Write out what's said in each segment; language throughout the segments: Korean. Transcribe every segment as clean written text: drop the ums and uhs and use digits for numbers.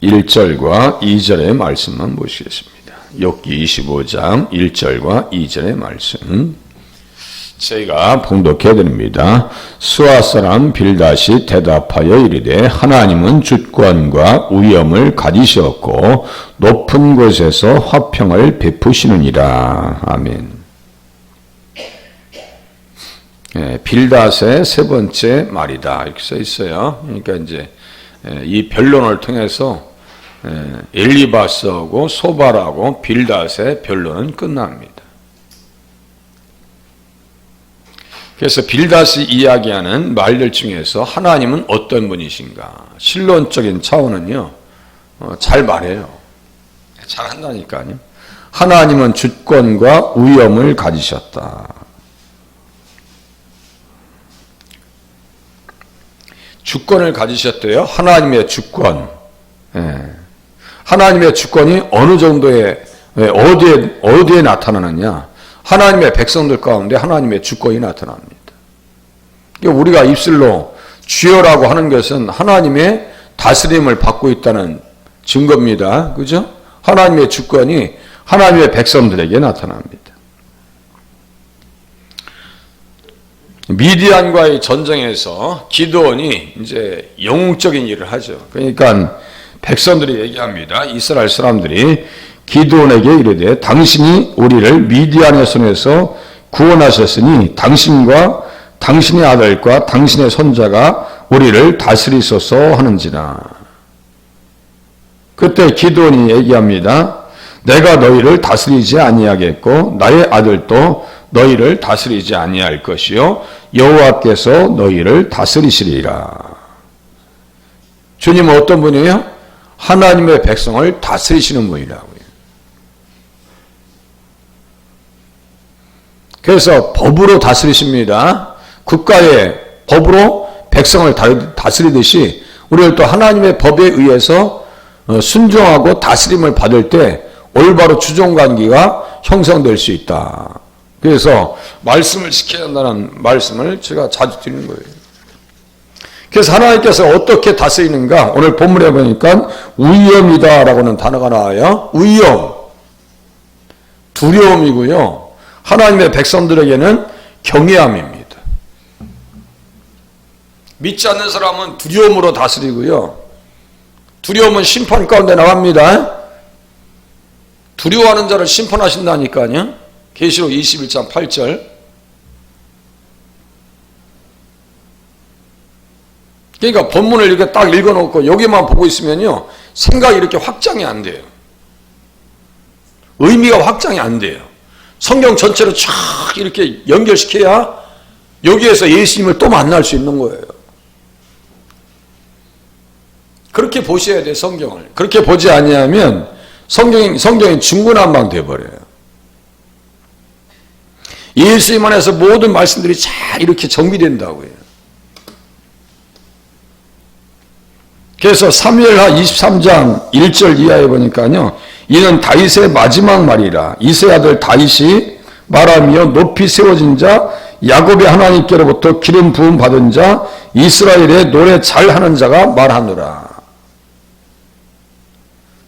1절과 2절의 말씀만 보시겠습니다. 욥기 25장 1절과 2절의 말씀 제가 봉독해 드립니다. 수아 사람 빌닷이 대답하여 이르되 하나님은 주권과 위엄을 가지셨고 높은 곳에서 화평을 베푸시느니라. 아멘. 빌닷의 세 번째 말이다 이렇게 써 있어요. 그러니까 이제 이 변론을 통해서 엘리바스하고 소발하고 빌닷의 변론은 끝납니다. 그래서 빌닷이 이야기하는 말들 중에서 하나님은 어떤 분이신가? 실론적인 차원은요, 잘 말해요. 잘 한다니까요. 하나님은 주권과 위엄을 가지셨다. 주권을 가지셨대요. 하나님의 주권. 하나님의 주권이 어느 정도의, 어디에 나타나느냐? 하나님의 백성들 가운데 하나님의 주권이 나타납니다. 우리가 입술로 주여라고 하는 것은 하나님의 다스림을 받고 있다는 증거입니다. 그죠? 하나님의 주권이 하나님의 백성들에게 나타납니다. 미디안과의 전쟁에서 기드온이 이제 영웅적인 일을 하죠. 그러니까 백성들이 얘기합니다. 이스라엘 사람들이 기드온에게 이르되 당신이 우리를 미디안의 손에서 구원하셨으니 당신과 당신의 아들과 당신의 손자가 우리를 다스리소서 하는지라. 그때 기드온이 얘기합니다. 내가 너희를 다스리지 아니하겠고 나의 아들도 너희를 다스리지 아니할 것이요 여호와께서 너희를 다스리시리라. 주님은 어떤 분이에요? 하나님의 백성을 다스리시는 분이라고요. 그래서 법으로 다스리십니다. 국가의 법으로 백성을 다스리듯이 우리를 또 하나님의 법에 의해서 순종하고 다스림을 받을 때 올바로 주종관계가 형성될 수 있다. 그래서 말씀을 지켜야 한다는 말씀을 제가 자주 드리는 거예요. 그래서 하나님께서 어떻게 다스리는가? 오늘 본문에 보니까 위엄이다라고는 단어가 나와요. 위엄, 두려움이고요. 하나님의 백성들에게는 경외함입니다. 믿지 않는 사람은 두려움으로 다스리고요. 두려움은 심판 가운데 나갑니다. 두려워하는 자를 심판하신다니까요. 계시록 21장 8절. 그러니까 본문을 이렇게 딱 읽어놓고 여기만 보고 있으면요, 생각이 이렇게 확장이 안 돼요. 의미가 확장이 안 돼요. 성경 전체로 쫙 이렇게 연결시켜야 여기에서 예수님을 또 만날 수 있는 거예요. 그렇게 보셔야 돼요, 성경을. 그렇게 보지 아니하면 성경이 중구난방 되어버려요. 예수님 안에서 모든 말씀들이 잘 이렇게 정비된다고요. 그래서 사무엘하 23장 1절 이하에 보니까요, 이는 다윗의 마지막 말이라. 이새의 아들 다윗이 말하며 높이 세워진 자, 야곱의 하나님께로부터 기름 부음 받은 자, 이스라엘의 노래 잘하는 자가 말하노라.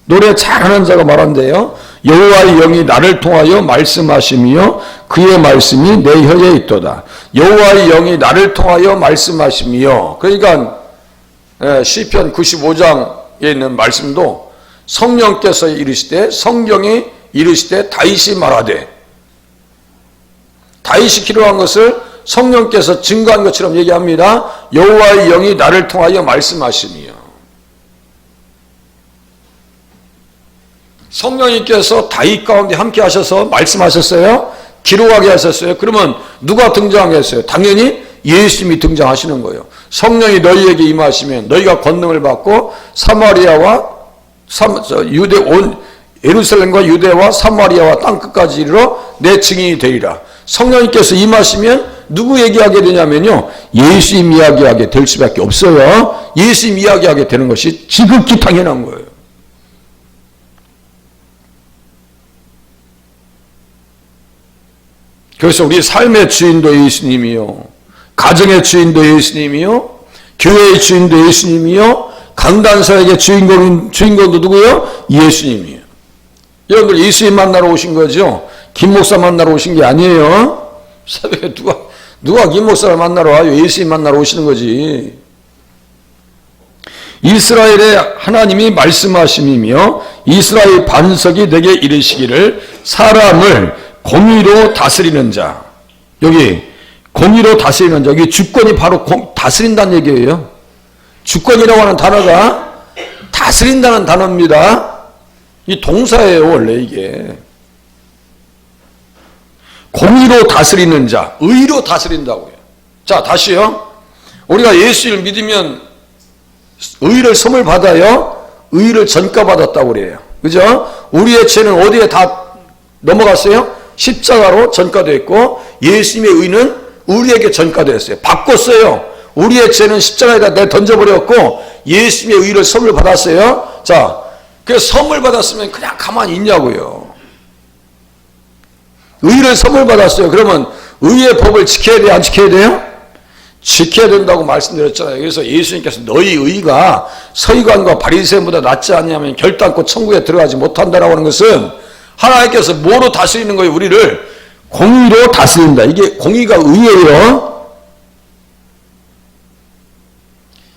노래 잘하는 자가 말한대요. 여호와의 영이 나를 통하여 말씀하시며 그의 말씀이 내 혀에 있도다. 여호와의 영이 나를 통하여 말씀하시며, 그러니까 시편 95장에 있는 말씀도 성령께서 이르시되, 성경이 이르시되 다윗이 말하되, 다윗이 기록한 것을 성령께서 증거한 것처럼 얘기합니다. 여호와의 영이 나를 통하여 말씀하시며. 성령님께서 다윗 가운데 함께 하셔서 말씀하셨어요? 기록하게 하셨어요? 그러면 누가 등장했어요? 당연히 예수님이 등장하시는 거예요. 성령이 너희에게 임하시면 너희가 권능을 받고 사마리아와 예루살렘과 유대와 사마리아와 땅끝까지 이르러 내 증인이 되리라. 성령님께서 임하시면 누구 얘기하게 되냐면요, 예수님 이야기하게 될 수밖에 없어요. 예수님 이야기하게 되는 것이 지극히 당연한 거예요. 그래서 우리 삶의 주인도 예수님이요, 가정의 주인도 예수님이요, 교회의 주인도 예수님이요, 강단사에게 주인공도 누구예요? 예수님이에요. 여러분들 예수님 만나러 오신 거죠? 김 목사 만나러 오신 게 아니에요. 새벽에 누가 김 목사를 만나러 와요? 예수님 만나러 오시는 거지. 이스라엘의 하나님이 말씀하심이며 이스라엘 반석이 내게 이르시기를 사람을 공의로 다스리는 자. 여기 공의로 다스리는 자. 여기 주권이 바로 다스린다는 얘기예요. 주권이라고 하는 단어가 다스린다는 단어입니다. 이 동사예요, 원래 이게. 공의로 다스리는 자, 의로 다스린다고요. 자, 다시요. 우리가 예수를 믿으면 의를 선물 받아요. 의를 전가받았다고 그래요. 그죠? 우리의 죄는 어디에 다 넘어갔어요? 십자가로 전가됐고 예수님의 의는 우리에게 전가됐어요. 바꿨어요. 우리의 죄는 십자가에다 내 던져버렸고 예수님의 의를 선물 받았어요. 자, 그 선물 받았으면 그냥 가만히 있냐고요. 의를 선물 받았어요. 그러면 의의 법을 지켜야 돼요? 안 지켜야 돼요? 지켜야 된다고 말씀드렸잖아요. 그래서 예수님께서 너희 의가 서기관과 바리새인보다 낫지 않냐면 결단코 천국에 들어가지 못한다라고 하는 것은 하나님께서 뭐로 다스리는 거예요? 우리를 공의로 다스린다. 이게 공의가 의예요.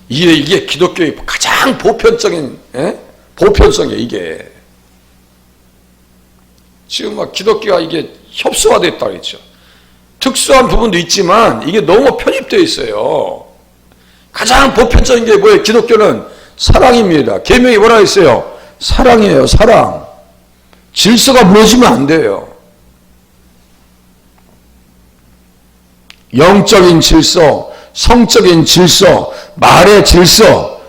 이게 기독교의 가장 보편적인 보편성이에요. 이게 지금 막 기독교가 이게 협소화됐다 그랬죠. 특수한 부분도 있지만 이게 너무 편입되어 있어요. 가장 보편적인 게 뭐예요? 기독교는 사랑입니다. 계명이 뭐라 했어요? 사랑이에요. 사랑. 질서가 무너지면 안 돼요. 영적인 질서, 성적인 질서, 말의 질서,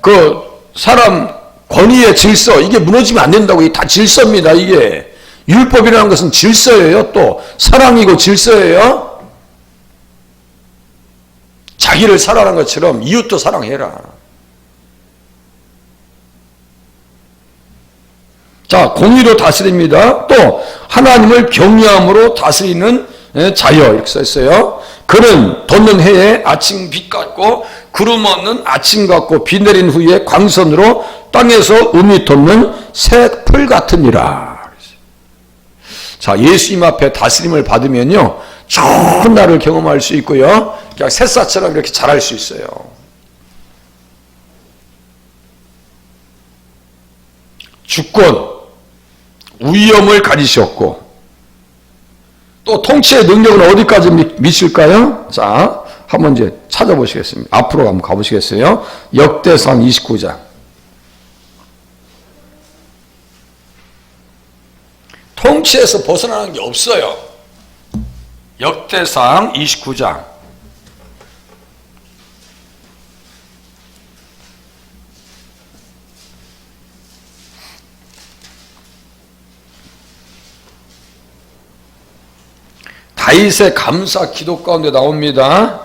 그 사람 권위의 질서, 이게 무너지면 안 된다고. 이게 다 질서입니다. 이게 율법이라는 것은 질서예요. 또 사랑이고 질서예요. 자기를 사랑하는 것처럼 이웃도 사랑해라. 자, 공의로 다스립니다. 또 하나님을 경외함으로 다스리는 자여, 이렇게 써있어요. 그는 돋는 해에 아침 빛 같고 구름 없는 아침 같고 비 내린 후에 광선으로 땅에서 음이 돋는 새 풀 같으니라. 자, 예수님 앞에 다스림을 받으면요 좋은 날을 경험할 수 있고요 그냥 새싹처럼 이렇게 자랄 수 있어요. 주권, 위엄을 가지셨고 또 통치의 능력은 어디까지 미칠까요? 자, 한번 이제 찾아보시겠습니다. 앞으로 한번 가보시겠어요? 역대상 29장. 통치에서 벗어나는 게 없어요. 역대상 29장. 다윗의 감사 기도 가운데 나옵니다.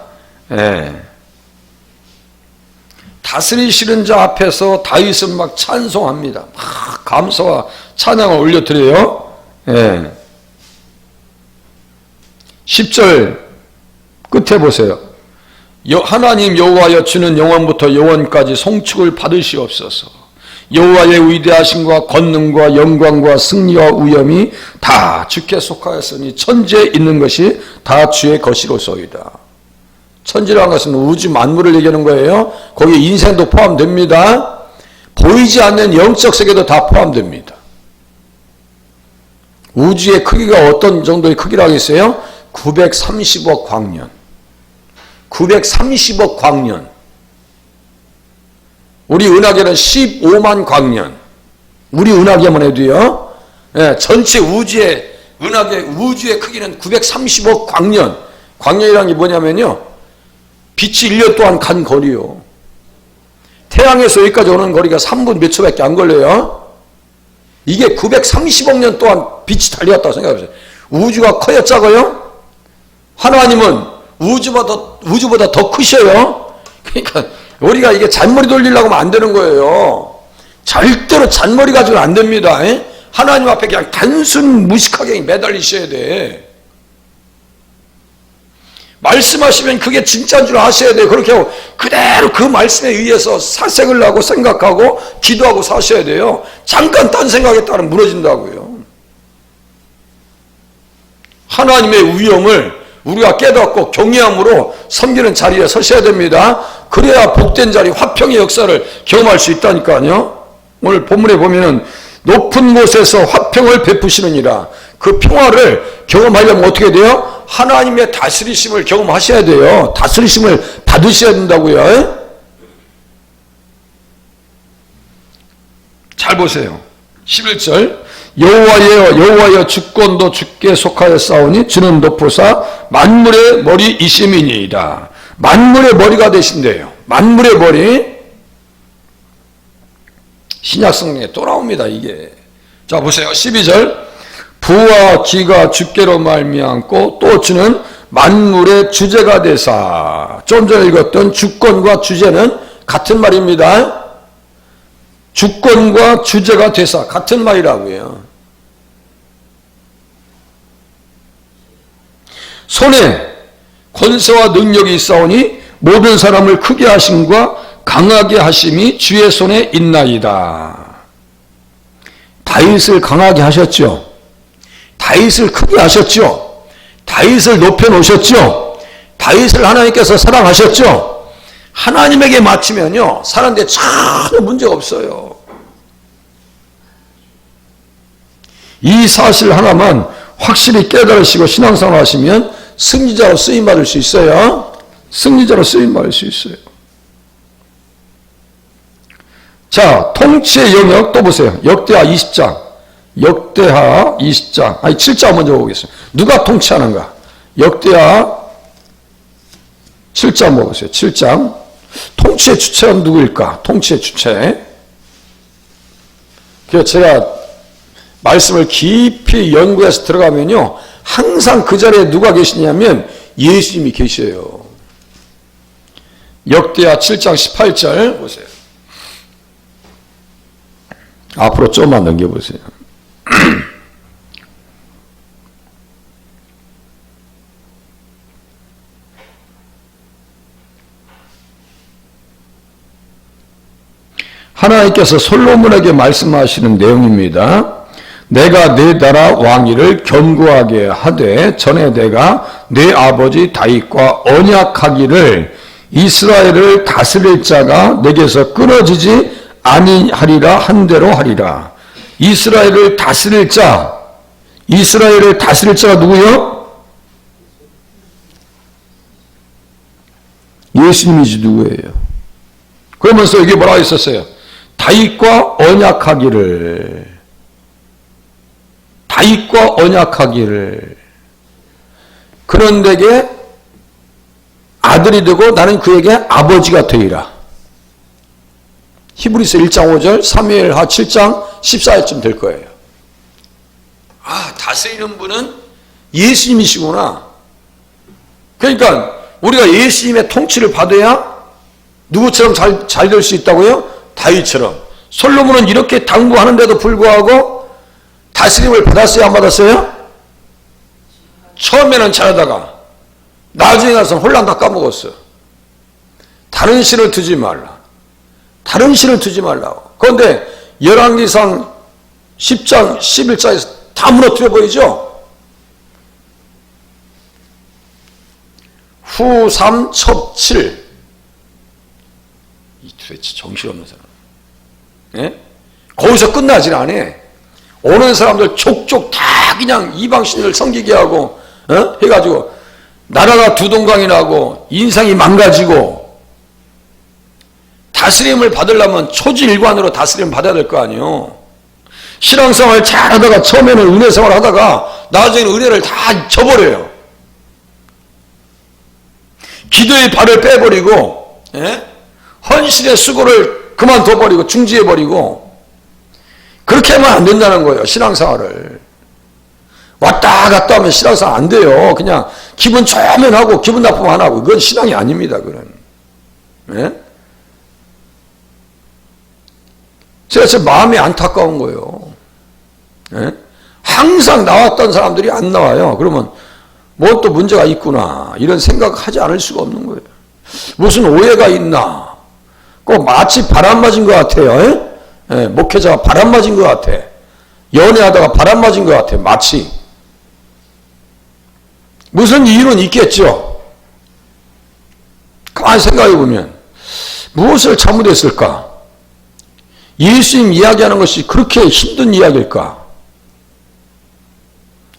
다스리시는 자 앞에서 다윗은 막 찬송합니다. 막 감사와 찬양을 올려드려요. 10절 끝에 보세요. 하나님 여호와여 주는 영원부터 영원까지 송축을 받으시옵소서. 여호와의 위대하심과 권능과 영광과 승리와 우염이 다 주께 속하였으니 천지에 있는 것이 다 주의 것이로소이다. 천지라는 것은 우주 만물을 얘기하는 거예요. 거기에 인생도 포함됩니다. 보이지 않는 영적 세계도 다 포함됩니다. 우주의 크기가 어떤 정도의 크기라고 했어요? 930억 광년. 930억 광년. 우리 은하계는 15만 광년. 우리 은하계만 해도요. 전체 우주의 은하계 우주의 크기는 930억 광년. 광년이라는 게 뭐냐면요. 빛이 1년 동안 간 거리요. 태양에서 여기까지 오는 거리가 3분 몇 초밖에 안 걸려요. 이게 930억 년 동안 빛이 달려왔다고 생각해보세요. 우주가 커요, 작아요? 하나님은 우주보다 더 크셔요. 그러니까 우리가 이게 잔머리 돌리려고 하면 안 되는 거예요. 절대로 잔머리 가지고는 안 됩니다. 하나님 앞에 그냥 단순 무식하게 매달리셔야 돼. 말씀하시면 그게 진짜인 줄 아셔야 돼요. 그렇게 하고 그대로 그 말씀에 의해서 사색을 하고 생각하고 기도하고 사셔야 돼요. 잠깐 딴 생각에 따라 무너진다고요. 하나님의 위엄을 우리가 깨닫고 경외함으로 섬기는 자리에 서셔야 됩니다. 그래야 복된 자리, 화평의 역사를 경험할 수 있다니까요. 오늘 본문에 보면은 높은 곳에서 화평을 베푸시느니라. 그 평화를 경험하려면 어떻게 돼요? 하나님의 다스리심을 경험하셔야 돼요. 다스리심을 받으셔야 된다고요. 잘 보세요. 11절 여호와여 주권도 주께 속하여 싸우니 주는 높으사 만물의 머리이심이니이다. 만물의 머리가 되신대요. 만물의 머리. 신약성경에 또 나옵니다. 이게. 자 보세요. 12절 부와 기가 주께로 말미암고 또 주는 만물의 주제가 되사. 좀 전에 읽었던 주권과 주제는 같은 말입니다. 주권과 주제가 되사 같은 말이라고요. 손에 권세와 능력이 있사오니 모든 사람을 크게 하심과 강하게 하심이 주의 손에 있나이다. 다윗을 강하게 하셨죠. 다윗을 크게 하셨죠. 다윗을 높여놓으셨죠. 다윗을 하나님께서 사랑하셨죠. 하나님에게 맞추면요 사는데 전혀 문제가 없어요. 이 사실 하나만 확실히 깨달으시고 신앙생활 하시면 승리자로 쓰임받을 수 있어요. 승리자로 쓰임받을 수 있어요. 자, 통치의 영역 또 보세요. 역대하 20장. 역대하 20장. 아니 7장 먼저 보겠습니다. 누가 통치하는가? 역대하 7장 보세요. 7장. 통치의 주체는 누구일까? 통치의 주체. 그래서 제가 말씀을 깊이 연구해서 들어가면요 항상 그 자리에 누가 계시냐면 예수님이 계셔요. 역대하 7장 18절 보세요. 앞으로 좀만 넘겨보세요. 하나님께서 솔로몬에게 말씀하시는 내용입니다. 내가 내 나라 왕위를 견고하게 하되 전에 내가 내 아버지 다윗과 언약하기를 이스라엘을 다스릴 자가 내게서 끊어지지 아니하리라 한 대로 하리라. 이스라엘을 다스릴 자, 이스라엘을 다스릴 자가 누구요? 예수님이지 누구예요? 그러면서 여기 뭐라고 있었어요? 다윗과 언약하기를, 다윗과 언약하기를, 그런 데게 아들이 되고 나는 그에게 아버지가 되리라. 히브리서 1장 5절, 사무엘하 7장 14절쯤 될 거예요. 아, 다스리는 분은 예수님이시구나. 그러니까 우리가 예수님의 통치를 받아야 누구처럼 잘 될 수 있다고요? 다윗처럼. 솔로몬은 이렇게 당부하는데도 불구하고 다스림을 받았어요? 안 받았어요? 처음에는 잘하다가 나중에 가서 혼란 다 까먹었어요. 다른 신을 두지 말라. 다른 신을 두지 말라고. 그런데 열왕기상 10장 11장에서 다 무너뜨려 보이죠? 후, 삼, 첩, 칠. 이 도대체 정신없는 사람. 예? 거기서 끝나질 않아. 오는 사람들 족족 다 그냥 이방신을 섬기게 하고 해가지고 나라가 두동강이 나고 인상이 망가지고 다스림을 받으려면 초지일관으로 다스림을 받아야 될 거 아니에요. 신앙생활 잘하다가 처음에는 은혜생활 하다가 나중에는 은혜를 다 저버려요. 기도의 발을 빼버리고 헌신의 수고를 그만둬버리고 중지해버리고 그렇게 하면 안 된다는 거예요. 신앙생활을. 왔다 갔다 하면 신앙생활 안 돼요. 그냥 기분 좋으면 하고 기분 나쁘면 안 하고 그건 신앙이 아닙니다. 그건. 제가 제 마음이 안타까운 거예요. 항상 나왔던 사람들이 안 나와요. 그러면 뭐 또 문제가 있구나 이런 생각하지 않을 수가 없는 거예요. 무슨 오해가 있나? 꼭 마치 바람 맞은 것 같아요. 예, 목회자가 바람 맞은 것 같아. 연애하다가 바람 맞은 것 같아. 마치 무슨 이유는 있겠죠. 가만히 생각해 보면 무엇을 잘못했을까? 예수님 이야기하는 것이 그렇게 힘든 이야기일까?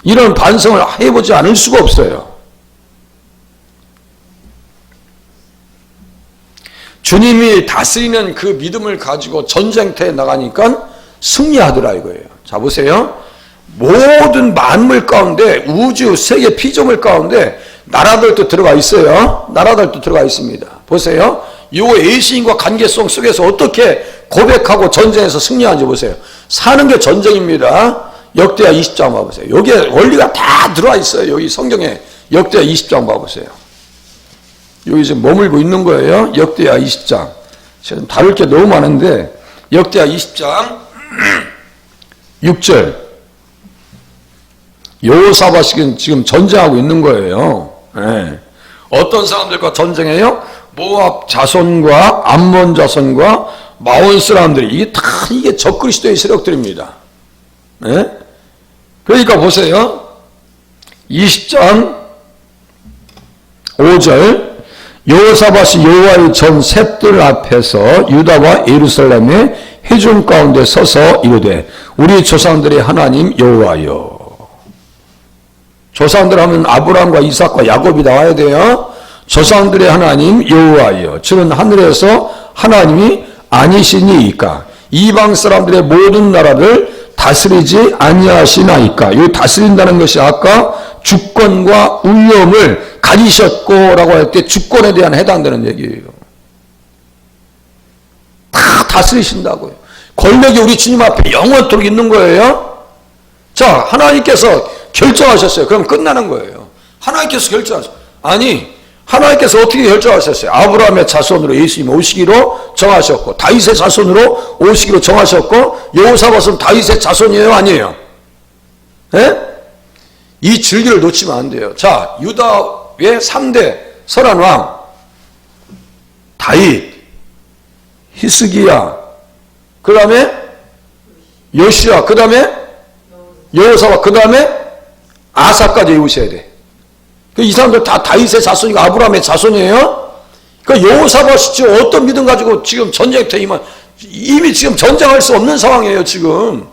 이런 반성을 해보지 않을 수가 없어요. 주님이 다스리는 그 믿음을 가지고 전쟁터에 나가니까 승리하더라 이거예요. 자 보세요. 모든 만물 가운데 우주 세계 피조물 가운데 나라들도 들어가 있어요. 나라들도 들어가 있습니다. 보세요. 이 예수님과 관계성 속에서 어떻게 고백하고 전쟁에서 승리하는지 보세요. 사는 게 전쟁입니다. 역대하 20장 봐보세요. 여기에 원리가 다 들어와 있어요. 여기 성경에 역대하 20장 봐보세요. 여기 지금 머물고 있는 거예요. 역대하 20장. 지금 다룰 게 너무 많은데 역대하 20장 6절 여호사밧이 지금 전쟁하고 있는 거예요. 네. 어떤 사람들과 전쟁해요? 모압 자손과 암몬 자손과 마온 사람들이 이게 적그리스도의 세력들입니다. 네? 그러니까 보세요. 20장 5절 여호사밧이 여호와의 전 셋들 앞에서 유다와 예루살렘의 회중 가운데 서서 이르되 우리 조상들의 하나님 여호와여. 조상들 하면 아브라함과 이삭과 야곱이 나와야 돼요. 조상들의 하나님 여호와여. 주는 하늘에서 하나님이 아니시니이까 이방 사람들의 모든 나라를 다스리지 아니하시나이까. 이 다스린다는 것이 아까 주권과 운명을 가지셨고라고 할 때 주권에 대한 해당되는 얘기예요. 다 다스리신다고요. 권력이 우리 주님 앞에 영원토록 있는 거예요. 자, 하나님께서 결정하셨어요. 그럼 끝나는 거예요. 하나님께서 결정하셨어요. 아니, 하나님께서 어떻게 결정하셨어요? 아브라함의 자손으로 예수님 오시기로 정하셨고 다윗의 자손으로 오시기로 정하셨고 여호사밧은 다윗의 자손이에요? 아니에요? 예? 이 줄기를 놓치면 안 돼요. 자, 유다의 3대 설한 왕 다윗, 히스기야, 그 다음에 요시야, 그 다음에 여호사밧, 그 다음에 아사까지 외우셔야 돼. 이 사람들 다 다윗의 자손이고 아브라함의 자손이에요. 그러니까 여호사밧이 어떤 믿음 가지고 지금 전쟁터에 이미 지금 전쟁할 수 없는 상황이에요. 지금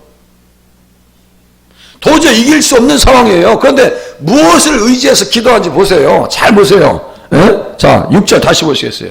도저히 이길 수 없는 상황이에요. 그런데 무엇을 의지해서 기도하는지 보세요. 잘 보세요. 예? 자 6절 다시 보시겠어요.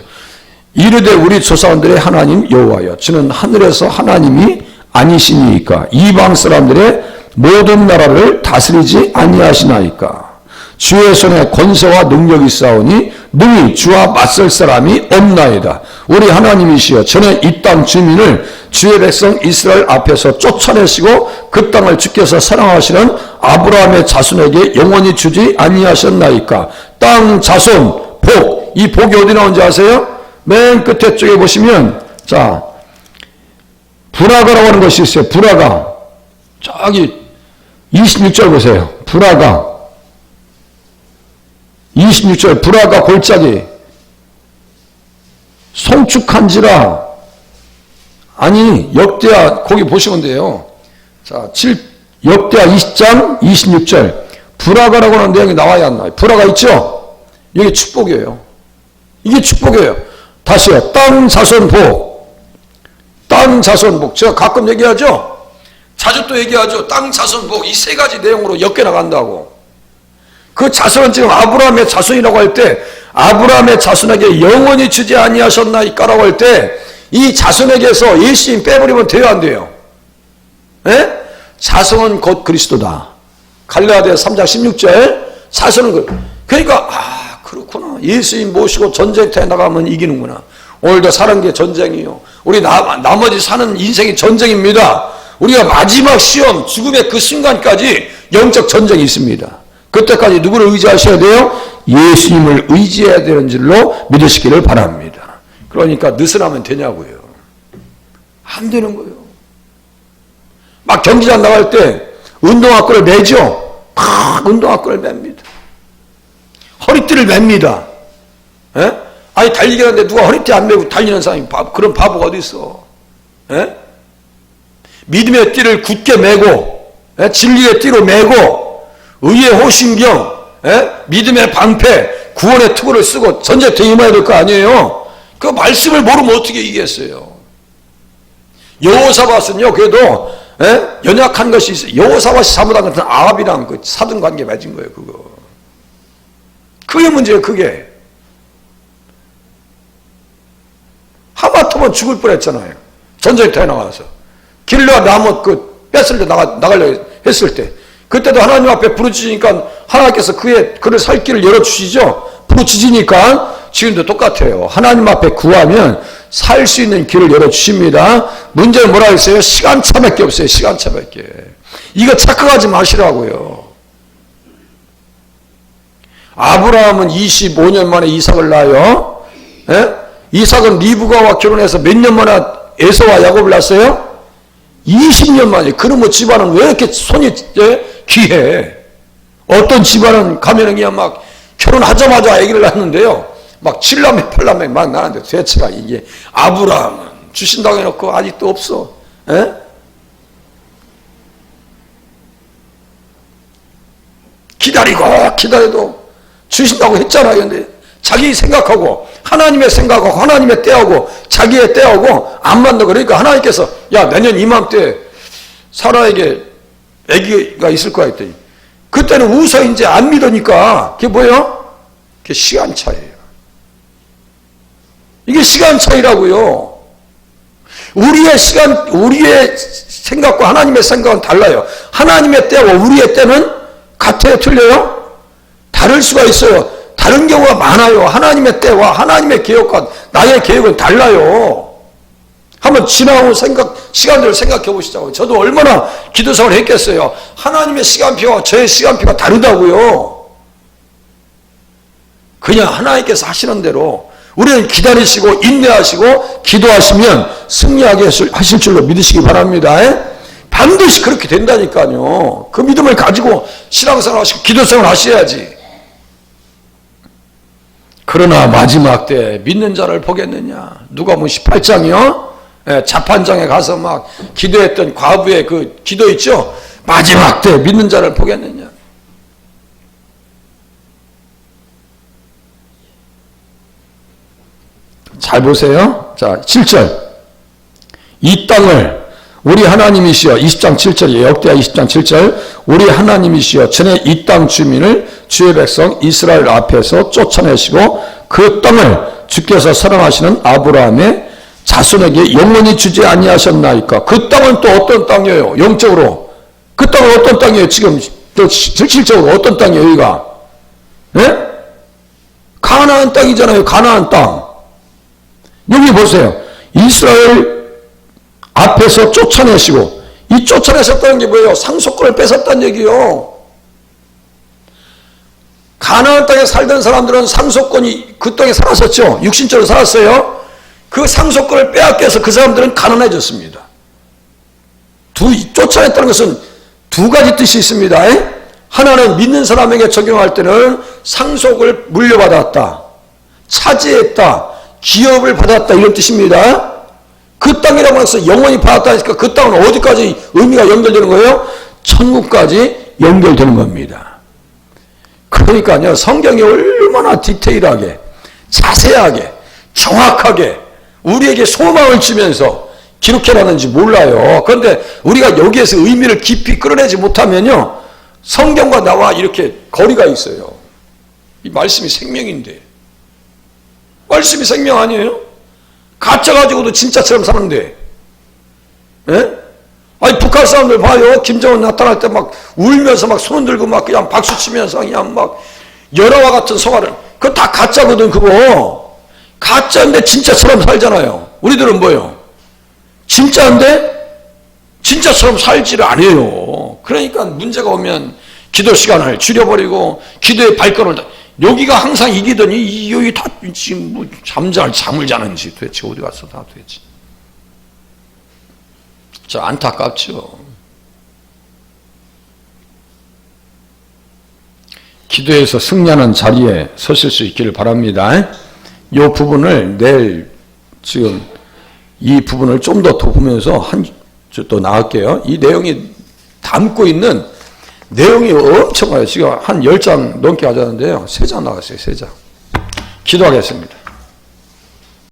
이르되 우리 조상들의 하나님 여호와여 주는 하늘에서 하나님이 아니시니까 이방 사람들의 모든 나라를 다스리지 아니하시나이까. 주의 손에 권세와 능력이 있사오니 능히 주와 맞설 사람이 없나이다. 우리 하나님이시여 전에 이 땅 주민을 주의 백성 이스라엘 앞에서 쫓아내시고 그 땅을 주께서 사랑하시는 아브라함의 자손에게 영원히 주지 아니하셨나이까. 땅 자손 복. 이 복이 어디 나온지 아세요? 맨 끝에 쪽에 보시면 자 브라가라고 하는 것이 있어요. 브라가. 저기 26절 보세요. 브라가 26절 브라가 골짜기 송축한지라. 아니 역대하 거기 보시면 돼요. 자 역대하 20장 26절 브라가라고 하는 내용이 나와야 안 나와요. 브라가 있죠? 이게 축복이에요. 이게 축복이에요. 다시요. 땅 자손 복. 땅 자손 복. 제가 가끔 얘기하죠. 자주 또 얘기하죠. 땅 자손 복. 이 세 가지 내용으로 엮여나간다고. 그 자손은 지금 아브라함의 자손이라고 할 때 아브라함의 자손에게 영원히 주지 아니하셨나이까라고 할 때 이 자손에게서 예수님 빼버리면 돼요 안 돼요? 예? 자손은 곧 그리스도다. 갈라디아 3장 16절 자손은 그러니까 그렇구나. 예수님 모시고 전쟁터에 나가면 이기는구나. 오늘도 사는 게 전쟁이요. 우리 나머지 사는 인생이 전쟁입니다. 우리가 마지막 시험 죽음의 그 순간까지 영적 전쟁이 있습니다. 그때까지 누구를 의지하셔야 돼요? 예수님을 의지해야 되는 줄로 믿으시기를 바랍니다. 그러니까 느슨하면 되냐고요. 안 되는 거예요. 막 경기장 나갈 때 운동화 끈을 매죠. 막 운동화 끈을 맵니다. 허리띠를 맵니다. 예? 아니 달리기 하는데 누가 허리띠 안 메고 달리는 사람이 그런 바보가 어디 있어? 예? 믿음의 띠를 굳게 메고, 예? 진리의 띠로 메고, 의의 호신경, 예? 믿음의 방패, 구원의 투구를 쓰고 전쟁터에 임해야 될 거 아니에요? 그 말씀을 모르면 어떻게 이기겠어요? 여호사밧은요, 그래도, 예? 연약한 것이 있어요. 여호사밧이 사무당 같은 아합이랑 그 사돈 관계 맺은 거예요, 그거. 그게 문제예요, 그게. 하마터면 죽을 뻔 했잖아요. 전쟁터에 나가서. 길르와 나못 뺐을 때 나가려고 했을 때. 그때도 하나님 앞에 부르짖으니까 하나님께서 그를 살 길을 열어주시죠. 부르짖으니까 지금도 똑같아요. 하나님 앞에 구하면 살 수 있는 길을 열어주십니다. 문제는 뭐라 했어요? 시간차밖에 없어요. 시간차밖에. 이거 착각하지 마시라고요. 아브라함은 25년 만에 이삭을 낳아요. 예? 이삭은 리브가와 결혼해서 몇 년 만에 에서와 야곱을 낳았어요? 20년 만에. 그놈의 집안은 왜 이렇게 손이 귀해? 어떤 집안은 가면은 그냥 막 결혼하자마자 아기를 낳는데요. 막 7남매, 8남매 막 나는데 대체가 이게 아브라함은 주신다고 해놓고 아직도 없어. 에? 기다려도 주신다고 했잖아요. 근데 자기 생각하고 하나님의 생각하고 하나님의 때하고 자기의 때하고 안 맞는 거. 그러니까 하나님께서 야 내년 이맘때 사라에게 아기가 있을 거야 했더니 그때는 웃어 이제 안 믿으니까 그게 뭐예요? 그게 시간 차이예요. 이게 시간 차이라고요. 우리의 시간, 우리의 생각과 하나님의 생각은 달라요. 하나님의 때와 우리의 때는 같아요? 틀려요? 다를 수가 있어요. 다른 경우가 많아요. 하나님의 때와 하나님의 계획과 나의 계획은 달라요. 한번 지나온 시간들을 생각해 보시자고요. 저도 얼마나 기도생활을 했겠어요. 하나님의 시간표와 저의 시간표가 다르다고요. 그냥 하나님께서 하시는 대로 우리는 기다리시고 인내하시고 기도하시면 승리하게 하실 줄로 믿으시기 바랍니다. 반드시 그렇게 된다니까요. 그 믿음을 가지고 신앙생활 하시고 기도생활 하셔야지. 그러나 마지막 때 믿는 자를 보겠느냐. 누가복음 18장이요. 자판장에 가서 막 기도했던 과부의 그 기도 있죠. 마지막 때 믿는 자를 보겠느냐. 잘 보세요. 자, 7절. 이 땅을 우리 하나님이시여 20장 7절이에요. 역대하 20장 7절. 우리 하나님이시여 전에 이 땅 주민을 주의 백성 이스라엘 앞에서 쫓아내시고 그 땅을 주께서 사랑하시는 아브라함의 자손에게 영원히 주지 아니하셨나이까. 그 땅은 또 어떤 땅이에요? 영적으로. 그 땅은 어떤 땅이에요? 지금 또 실질적으로 어떤 땅이에요? 여기가. 예? 가나안 땅이잖아요. 가나안 땅. 여기 보세요. 이스라엘 앞에서 쫓아내시고 이 쫓아내셨다는 게 뭐예요? 상속권을 뺏었다는 얘기요. 가나안 땅에 살던 사람들은 상속권이 그 땅에 살았었죠. 육신적으로 살았어요. 그 상속권을 빼앗겨서 그 사람들은 가난해졌습니다. 쫓아냈다는 것은 두 가지 뜻이 있습니다. 하나는 믿는 사람에게 적용할 때는 상속을 물려받았다, 차지했다, 기업을 받았다 이런 뜻입니다. 그 땅이라고 해서 영원히 받았다니까 그 땅은 어디까지 의미가 연결되는 거예요? 천국까지 연결되는 겁니다. 그러니까요, 성경이 얼마나 디테일하게 자세하게 정확하게 우리에게 소망을 주면서 기록해놨는지 몰라요. 그런데 우리가 여기에서 의미를 깊이 끌어내지 못하면요, 성경과 나와 이렇게 거리가 있어요. 이 말씀이 생명인데, 말씀이 생명 아니에요? 가짜 가지고도 진짜처럼 사는데, 예? 아니 북한 사람들 봐요. 김정은 나타날 때 막 울면서 막 손 들고 막 그냥 박수 치면서 그냥 막 열화와 같은 성화를, 그거 다 가짜거든. 그거 가짜인데 진짜처럼 살잖아요. 우리들은 뭐예요? 진짜인데 진짜처럼 살지를 안 해요. 그러니까 문제가 오면 기도 시간을 줄여버리고 기도의 발걸음을 여기가 항상 이기더니 여기 다 지금 뭐 잠을 자는지 도대체 어디 가서 다 도대체. 저 안타깝죠. 기도해서 승리하는 자리에 서실 수 있기를 바랍니다. 이 부분을 내일 지금 이 부분을 좀 더 보면서 또 나갈게요. 이 내용이 담고 있는 내용이 엄청 많아요. 지금 한 10장 넘게 하자는데요. 3장 나갔어요. 3장. 기도하겠습니다.